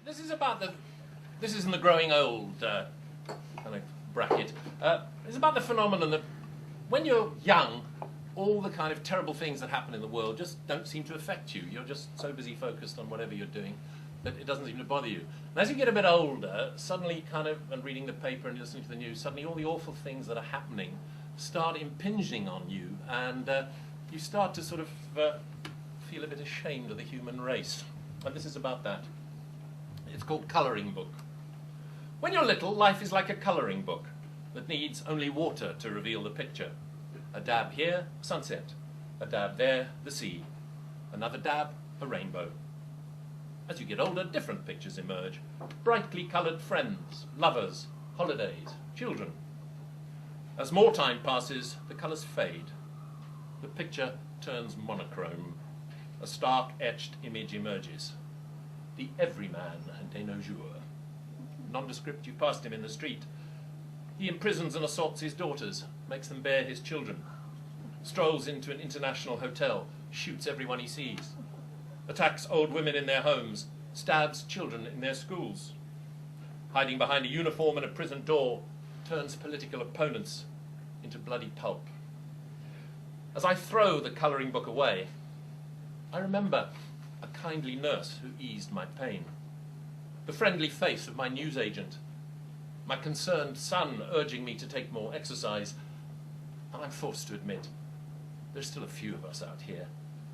This is about the. This is in the growing old kind of bracket. It's about the phenomenon that when you're young, all the kind of terrible things that happen in the world just don't seem to affect you. You're just so busy focused on whatever you're doing that it doesn't seem to bother you. And as you get a bit older, suddenly and reading the paper and listening to the news, suddenly all the awful things that are happening start impinging on you, and you start to sort of feel a bit ashamed of the human race. And this is about that. It's called Colouring Book. When you're little, life is like a colouring book that needs only water to reveal the picture. A dab here, sunset. A dab there, the sea. Another dab, a rainbow. As you get older, different pictures emerge. Brightly coloured friends, lovers, holidays, children. As more time passes, the colours fade. The picture turns monochrome. A stark etched image emerges. The everyman de nos jours. Nondescript, you passed him in the street. He imprisons and assaults his daughters, makes them bear his children. Strolls into an international hotel, shoots everyone he sees. Attacks old women in their homes, stabs children in their schools. Hiding behind a uniform and a prison door, turns political opponents into bloody pulp. As I throw the colouring book away, I remember a kindly nurse who eased my pain, the friendly face of my newsagent, my concerned son urging me to take more exercise, and I'm forced to admit, there's still a few of us out here,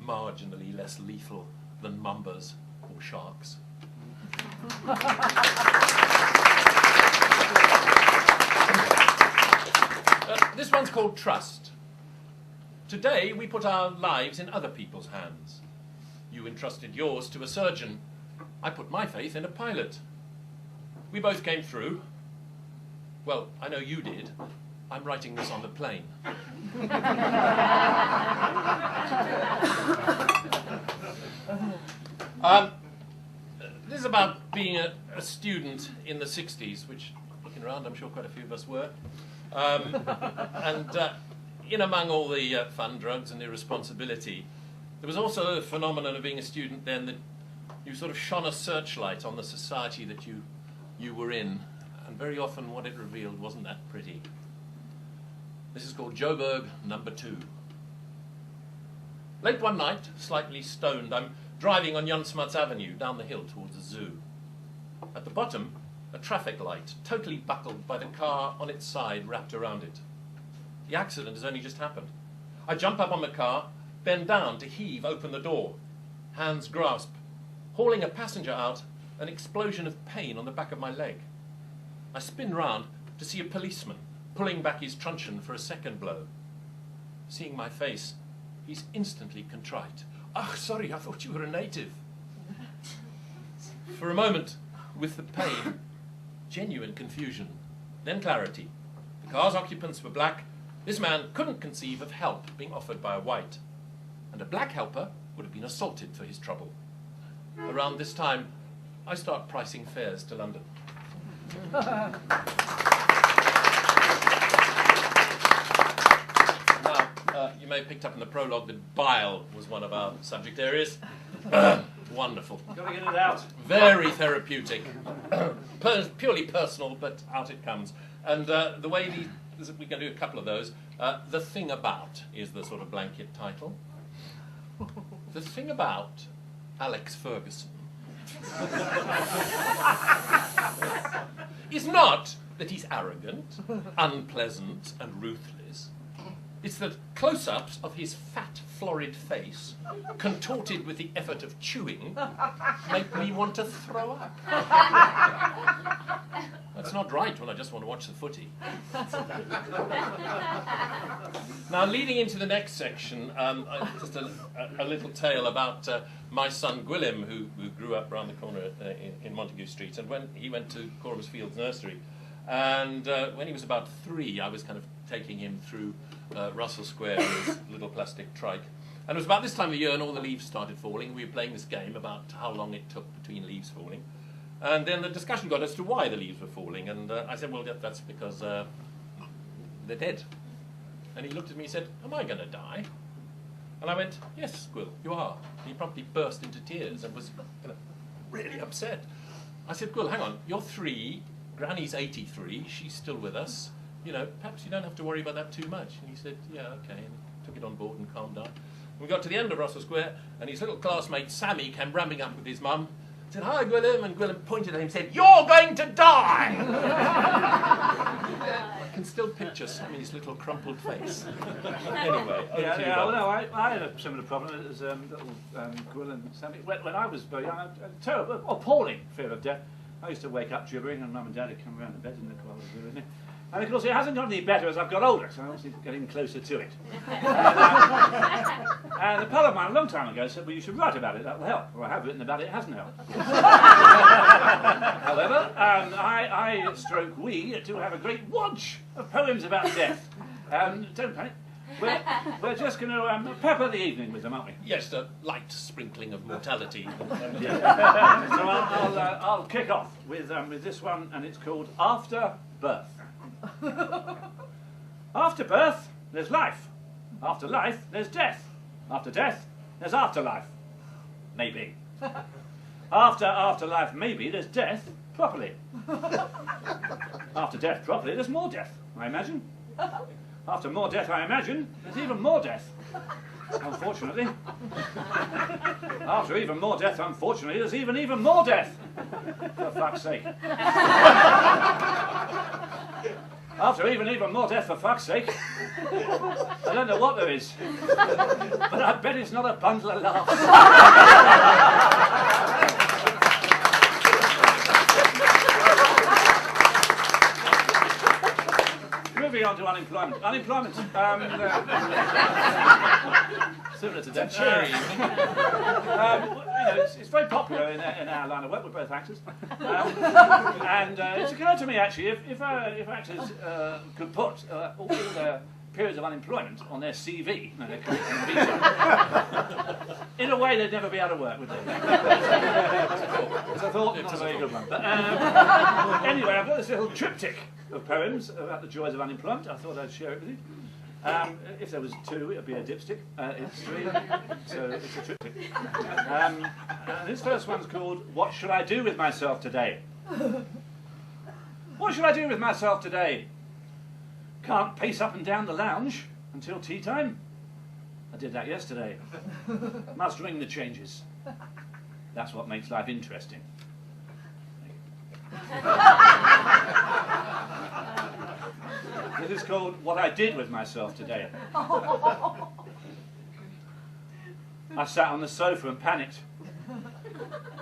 marginally less lethal than mambas or sharks. This one's called Trust. Today we put our lives in other people's hands. You entrusted yours to a surgeon. I put my faith in a pilot. We both came through. Well, I know you did. I'm writing this on the plane. This is about being a student in the 60s, which, looking around, I'm sure quite a few of us were. In among all the fun, drugs and irresponsibility, there was also a phenomenon of being a student then that you sort of shone a searchlight on the society that you were in, and very often what it revealed wasn't that pretty. This is called Joburg number 2. Late one night, slightly stoned, I'm driving on Jan Smuts Avenue down the hill towards the zoo. At the bottom, a traffic light, totally buckled by the car on its side wrapped around it. The accident has only just happened. I jump up on the car, bend down to heave open the door. Hands grasp. Hauling a passenger out, an explosion of pain on the back of my leg. I spin round to see a policeman pulling back his truncheon for a second blow. Seeing my face, he's instantly contrite. "Ah, sorry, I thought you were a native." For a moment, with the pain, genuine confusion, then clarity. The car's occupants were black. This man couldn't conceive of help being offered by a white. And a black helper would have been assaulted for his trouble. Around this time, I start pricing fares to London. Now, you may have picked up in the prologue that bile was one of our subject areas. Wonderful. Got to get it out. Very therapeutic. Purely personal, but out it comes. And the way we can do a couple of those. The Thing About is the sort of blanket title. The thing about Alex Ferguson is not that he's arrogant, unpleasant, and ruthless. It's that close-ups of his fat, florid face, contorted with the effort of chewing, make me want to throw up. That's not right when I just want to watch the footy. Now, leading into the next section, just a little tale about my son Gwilym, who grew up round the corner in Montague Street, and when he went to Coram's Fields Nursery. And when he was about 3, I was kind of taking him through Russell Square with his little plastic trike. And it was about this time of year and all the leaves started falling. We were playing this game about how long it took between leaves falling. And then the discussion got as to why the leaves were falling. And I said, well, that's because they're dead. And he looked at me and said, "Am I going to die?" And I went, "Yes, Squill, you are." And he promptly burst into tears and was really upset. I said, Gwil, hang on, you're 3, Granny's 83, she's still with us. You know, perhaps you don't have to worry about that too much. And he said, yeah, okay, and took it on board and calmed down. We got to the end of Russell Square, and his little classmate Sammy came ramming up with his mum. Said, hi, Gwilym, and Gwilym pointed at him and said, you're going to die! I can still picture Sammy's little crumpled face. Anyway, well, no, I had a similar problem as little Gwil and Sammy. When I was very young, I had a terrible, appalling fear of death. I used to wake up gibbering, and Mum and Dad would come around the bed and look while I was doing it. And of course, it hasn't got any better as I've got older, so I'm obviously getting closer to it. And a pal of mine a long time ago said, well, you should write about it, that will help. Well, I have written about it, it hasn't helped. However, we do have a great watch of poems about death. Don't panic. We're just going to pepper the evening with them, aren't we? Yes, a light sprinkling of mortality. So I'll kick off with this one, and it's called After Birth. After birth, there's life. After life, there's death. After death, there's afterlife. Maybe. After afterlife, maybe, there's death properly. After death properly, there's more death, I imagine. After more death, I imagine, there's even more death. Unfortunately. After even more death, unfortunately, there's even more death. For fuck's sake. After even more death, for fuck's sake. I don't know what there is. But I bet it's not a bundle of laughs. Moving on to unemployment. Unemployment. Similar to death. It's very popular in our line of work. We're both actors. And it's occurred to me, actually, if actors could put all their periods of unemployment on their CV, their curriculum visa, in a way they'd never be out of work, would they? It's a thought, not a very good one. But, anyway, I've got this little triptych of poems about the joys of unemployment. I thought I'd share it with you. If there was 2, it would be a dipstick. It's 3, so it's a triptych. And this first one's called What Shall I Do With Myself Today? What shall I do with myself today? Can't pace up and down the lounge until tea time. I did that yesterday. Must ring the changes. That's what makes life interesting. This is called What I Did With Myself Today. I sat on the sofa and panicked.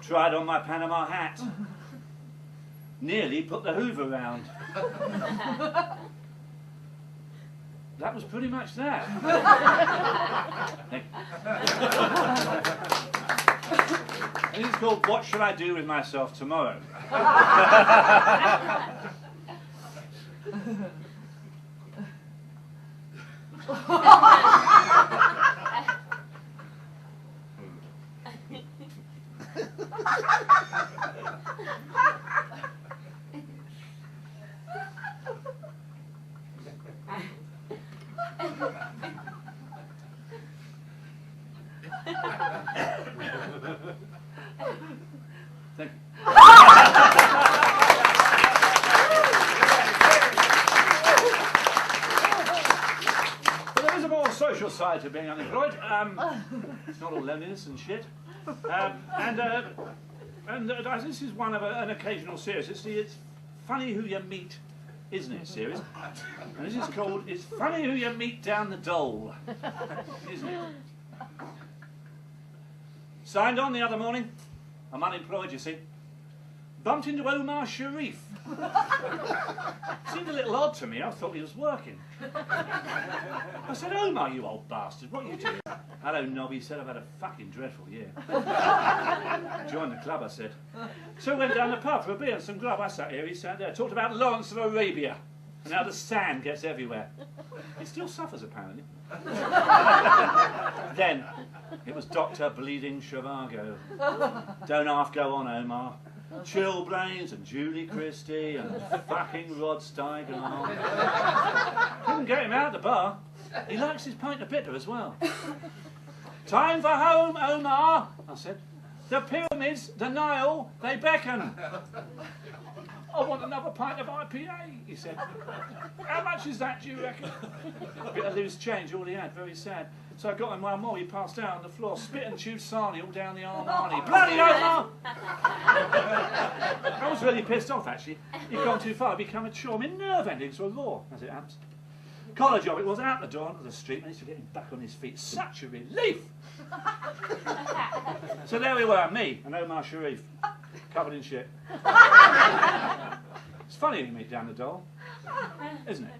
Tried on my Panama hat. Nearly put the Hoover round. That was pretty much that. And it's called What Shall I Do With Myself Tomorrow? Thank you. But there is a more social side to being unemployed. It's not all loneliness and shit. This is one of an occasional series. It's Funny Who You Meet, isn't it, series? And this is called It's Funny Who You Meet Down the Dole, isn't it? Signed on the other morning. I'm unemployed, you see. Bumped into Omar Sharif. Seemed a little odd to me. I thought he was working. I said, Omar, you old bastard, what are you doing? Hello, Nobby, he said, I've had a fucking dreadful year. Joined the club, I said. So went down the pub for a beer and some grub. I sat here, he sat there. Talked about Lawrence of Arabia and how the sand gets everywhere. He still suffers, apparently. Then, it was Dr. Bleeding Zhivago. Don't half go on, Omar. Chilblains and Julie Christie and fucking Rod Steiger. Couldn't get him out of the bar. He likes his pint of bitter as well. Time for home, Omar, I said. The pyramids, the Nile, they beckon. I want another pint of IPA, he said. How much is that, do you reckon? A bit of loose change, all he had, very sad. So I got him one more, he passed out on the floor, spit and chewed sarnie all down the Armani. Bloody Omar! I was really pissed off, actually. He'd gone too far, become a chore. My nerve endings were raw, as it happens. College of it was out the door onto the street, managed to get him back on his feet. Such a relief! So there we were, me and Omar Sharif, covered in shit. It's funny when you meet down the door, isn't it?